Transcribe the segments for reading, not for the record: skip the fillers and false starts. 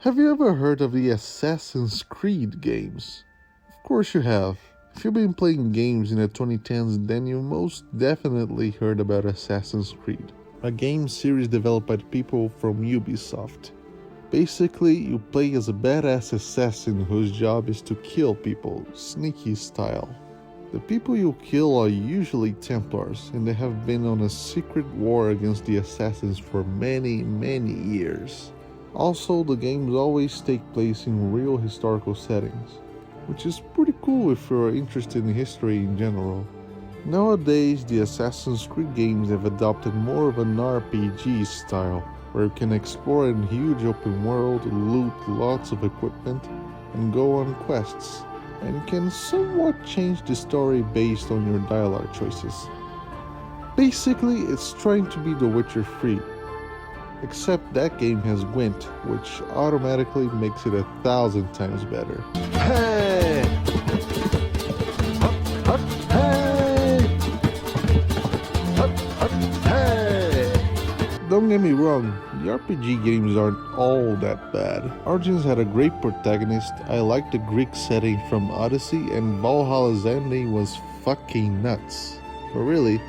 Have you ever heard of the Assassin's Creed games? Of course you have. If you've been playing games in the 2010s, then you most definitely heard about Assassin's Creed, a game series developed by the people from Ubisoft. Basically, you play as a badass assassin whose job is to kill people, sneaky style. The people you kill are usually Templars, and they have been on a secret war against the assassins for many years. Also, the games always take place in real historical settings, which is pretty cool if you're interested in history in general. Nowadays, the Assassin's Creed games have adopted more of an RPG style, where you can explore in a huge open world, loot lots of equipment, and go on quests, and can somewhat change the story based on your dialogue choices. Basically, it's trying to be The Witcher 3. Except that game has Gwent, which automatically makes it 1,000 times better. Hey! Hey! Hey! Don't get me wrong, the RPG games aren't all that bad. Origins had a great protagonist, I liked the Greek setting from Odyssey, and Valhalla's ending was fucking nuts. But really,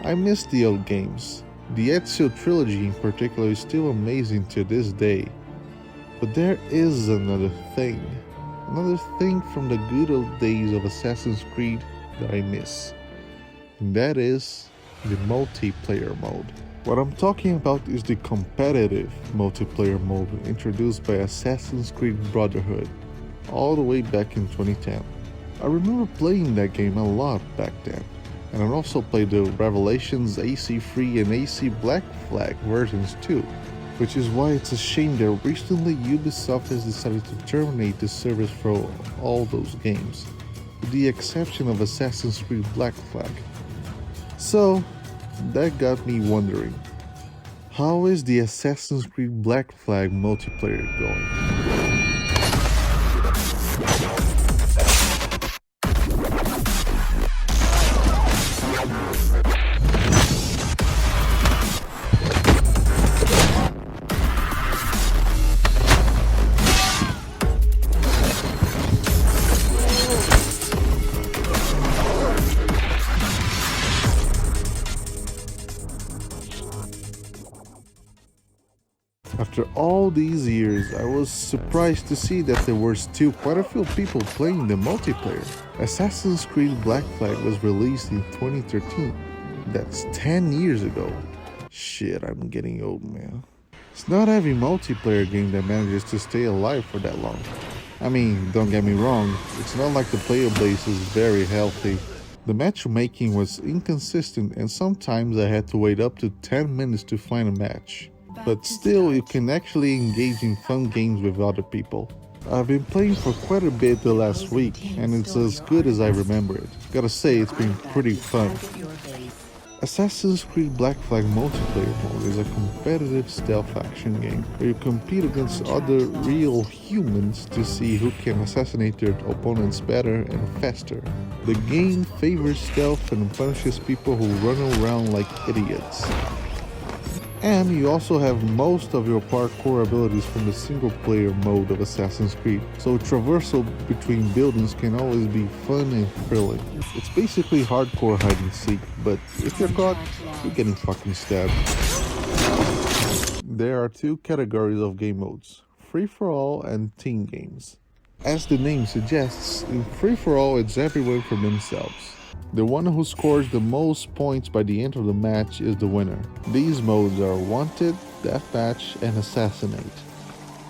I miss the old games. The Ezio trilogy in particular is still amazing to this day. But there is another thing from the good old days of Assassin's Creed that I miss. And that is the multiplayer mode. What I'm talking about is the competitive multiplayer mode introduced by Assassin's Creed Brotherhood all the way back in 2010. I remember playing that game a lot back then. And I also played the Revelations AC3 and AC Black Flag versions too, which is why it's a shame that recently Ubisoft has decided to terminate the service for all those games, with the exception of Assassin's Creed Black Flag. So, that got me wondering, how is the Assassin's Creed Black Flag multiplayer going? After all these years, I was surprised to see that there were still quite a few people playing the multiplayer. Assassin's Creed Black Flag was released in 2013. That's 10 years ago. Shit, I'm getting old, man. It's not every multiplayer game that manages to stay alive for that long. I mean, don't get me wrong, it's not like the player base is very healthy. The matchmaking was inconsistent and sometimes I had to wait up to 10 minutes to find a match. But still, you can actually engage in fun games with other people. I've been playing for quite a bit the last week, and it's as good as I remember it. Gotta say, it's been pretty fun. Assassin's Creed Black Flag multiplayer mode is a competitive stealth action game where you compete against other real humans to see who can assassinate their opponents better and faster. The game favors stealth and punishes people who run around like idiots. And you also have most of your parkour abilities from the single-player mode of Assassin's Creed, so traversal between buildings can always be fun and thrilling. It's basically hardcore hide-and-seek, but if you're caught, you're getting fucking stabbed. There are two categories of game modes, free-for-all and team games. As the name suggests, in free-for-all it's everyone for themselves. The one who scores the most points by the end of the match is the winner. These modes are Wanted, Deathmatch, and Assassinate.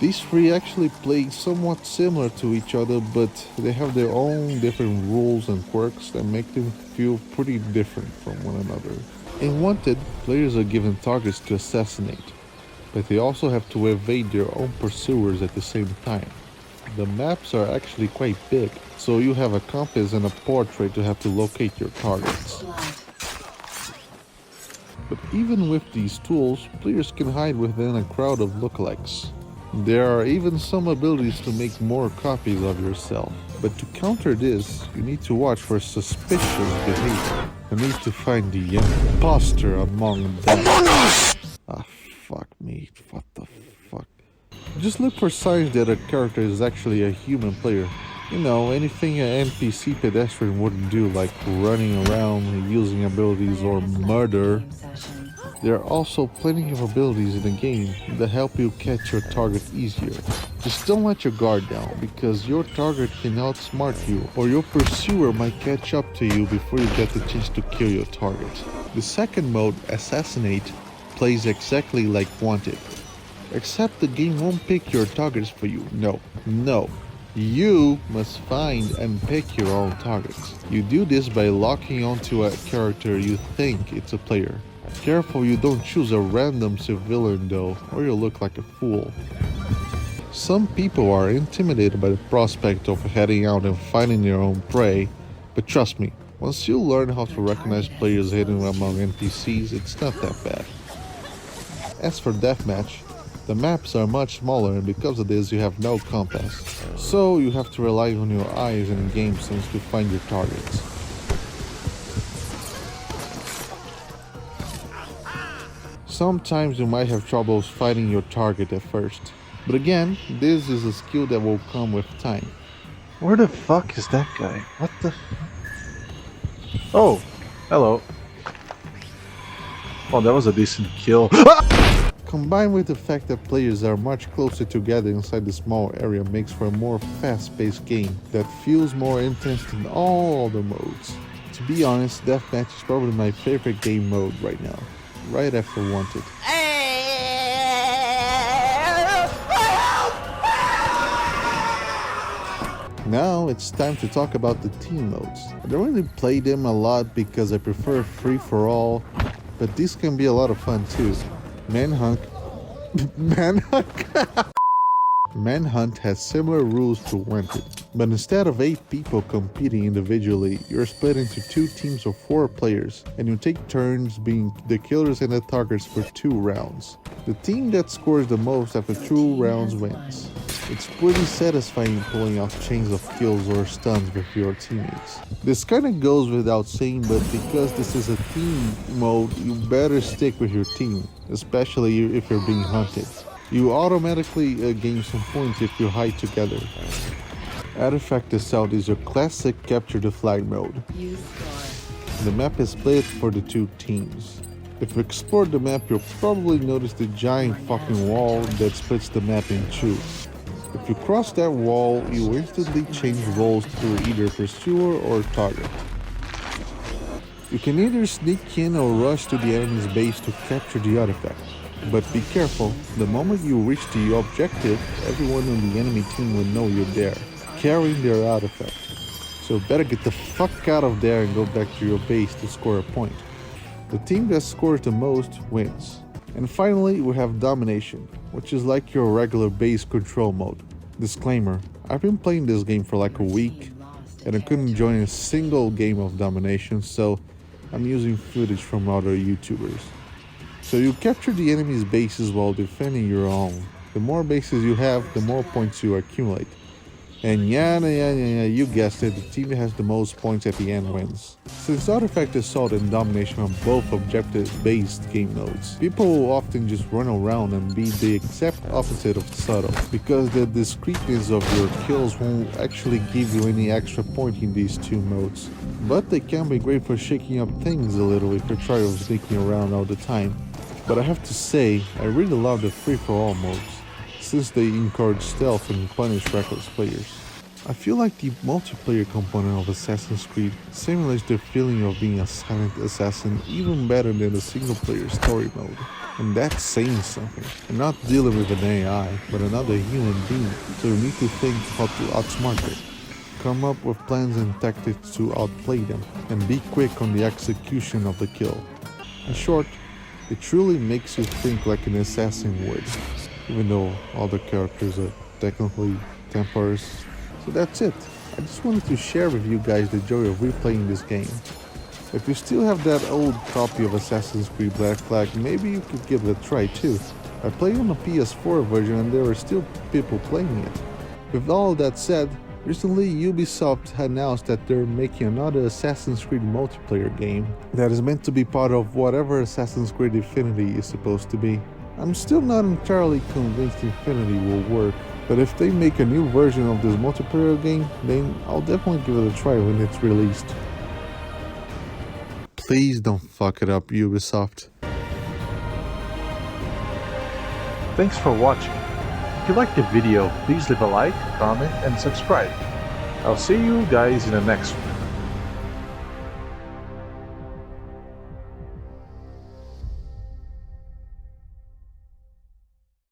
These three actually play somewhat similar to each other, but they have their own different rules and quirks that make them feel pretty different from one another. In Wanted, players are given targets to assassinate, but they also have to evade their own pursuers at the same time. The maps are actually quite big, so you have a compass and a portrait to have to locate your targets. But even with these tools, players can hide within a crowd of lookalikes. There are even some abilities to make more copies of yourself. But to counter this, you need to watch for suspicious behavior. You need to find the imposter among them. Ah, fuck me. What the fuck? Just look for signs that a character is actually a human player. You know, anything an NPC pedestrian wouldn't do, like running around, using abilities, or murder. There are also plenty of abilities in the game that help you catch your target easier. Just don't let your guard down, because your target can outsmart you, or your pursuer might catch up to you before you get the chance to kill your target. The second mode, Assassinate, plays exactly like Wanted. Except the game won't pick your targets for you. No. You must find and pick your own targets. You do this by locking onto a character you think it's a player. Careful you don't choose a random civilian though, or you'll look like a fool. Some people are intimidated by the prospect of heading out and finding their own prey, but trust me, once you learn how to recognize players hidden among NPCs, it's not that bad. As for Deathmatch, the maps are much smaller, and because of this you have no compass, so you have to rely on your eyes and game sense to find your targets. Sometimes you might have troubles finding your target at first, but again, this is a skill that will come with time. Where the fuck is that guy? What the... Oh, hello. Oh, that was a decent kill. Combined with the fact that players are much closer together inside the small area makes for a more fast-paced game that feels more intense than all the modes. To be honest, Deathmatch is probably my favorite game mode right now, right after Wanted. Now it's time to talk about the team modes. I don't really play them a lot because I prefer free-for-all, but these can be a lot of fun too. Manhunt has similar rules to Wanted, but instead of 8 people competing individually, you're split into 2 teams of 4 players, and you take turns being the killers and the targets for 2 rounds. The team that scores the most after 2 rounds wins. It's pretty satisfying pulling off chains of kills or stuns with your teammates. This kinda goes without saying, but because this is a team mode, you better stick with your team, especially if you're being hunted. You automatically gain some points if you hide together. Artifact Assault is your classic capture the flag mode. The map is split for the 2 teams. If you explore the map, you'll probably notice the giant fucking wall that splits the map in 2. If you cross that wall, you instantly change roles to either pursuer or target. You can either sneak in or rush to the enemy's base to capture the artifact. But be careful, the moment you reach the objective, everyone on the enemy team will know you're there, carrying their artifact. So better get the fuck out of there and go back to your base to score a point. The team that scores the most wins. And finally, we have Domination, which is like your regular base control mode. Disclaimer, I've been playing this game for like a week, and I couldn't join a single game of Domination, so I'm using footage from other YouTubers. So you capture the enemy's bases while defending your own. The more bases you have, the more points you accumulate. And yeah, you guessed it, the team that has the most points at the end wins. Since Artifact Assault and Domination are both objective-based game modes, people will often just run around and be the exact opposite of subtle, because the discreteness of your kills won't actually give you any extra point in these 2 modes. But they can be great for shaking up things a little if you try of sneaking around all the time. But I have to say, I really love the free-for-all modes, since they encourage stealth and punish reckless players. I feel like the multiplayer component of Assassin's Creed simulates the feeling of being a silent assassin even better than the single-player story mode. And that's saying something. You're not dealing with an AI, but another human being, so you need to think how to outsmart them. Come up with plans and tactics to outplay them, and be quick on the execution of the kill. In short, it truly makes you think like an assassin would, even though all the characters are technically Templars. So that's it. I just wanted to share with you guys the joy of replaying this game. If you still have that old copy of Assassin's Creed Black Flag, maybe you could give it a try too. I played on the PS4 version and there are still people playing it. With all that said, recently Ubisoft announced that they're making another Assassin's Creed multiplayer game that is meant to be part of whatever Assassin's Creed Infinity is supposed to be. I'm still not entirely convinced Infinity will work, but if they make a new version of this multiplayer game, then I'll definitely give it a try when it's released. Please don't fuck it up, Ubisoft. Thanks for watching. If you liked the video, please leave a like, comment, and subscribe. I'll see you guys in the next one.